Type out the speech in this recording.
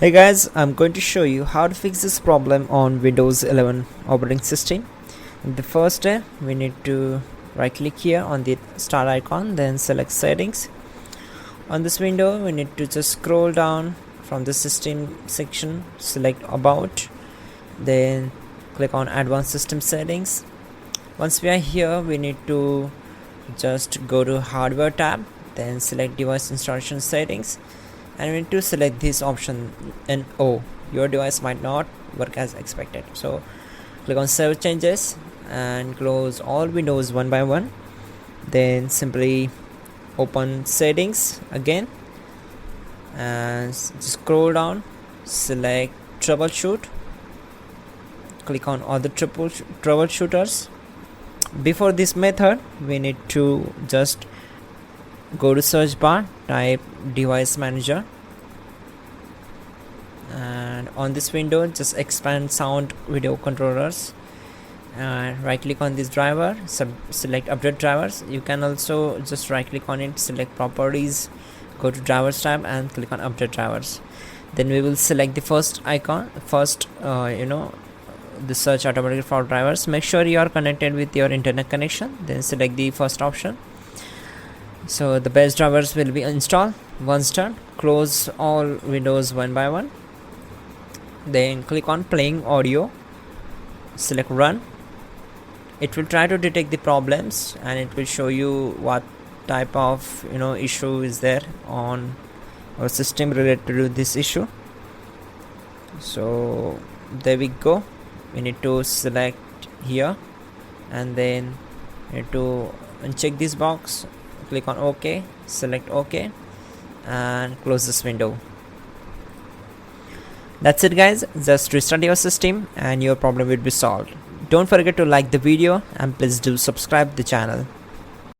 Hey guys, I'm going to show you how to fix this problem on Windows 11 operating system. In the first step, we need to right click here on the star icon, then select settings. On this window, we need to just scroll down from the system section, select about, then click on advanced system settings. Once we are here, we need to just go to hardware tab, then select device installation settings, and we need to select this option. And your device might not work as expected, so click on save changes and close all windows one by one, then simply open settings again and scroll down, select troubleshoot, click on other troubleshooters. Before this method, we need to just go to search bar, type device manager, and on this window just expand sound video controllers and right click on this driver, select update drivers. You can also just right click on it, select properties, go to drivers tab and click on update drivers. Then we will select the first icon, the search automatically for drivers. Make sure you are connected with your internet connection, then select the first option. So the best drivers will be installed. Once done, close all windows one by one, then click on playing audio, select run. It will try to detect the problems and it will show you what type of issue is there on our system related to this issue. So there we go. We need to select here and then need to uncheck this box, click on OK, select OK and close this window. That's it guys, just restart your system and your problem will be solved. Don't forget to like the video and please do subscribe the channel.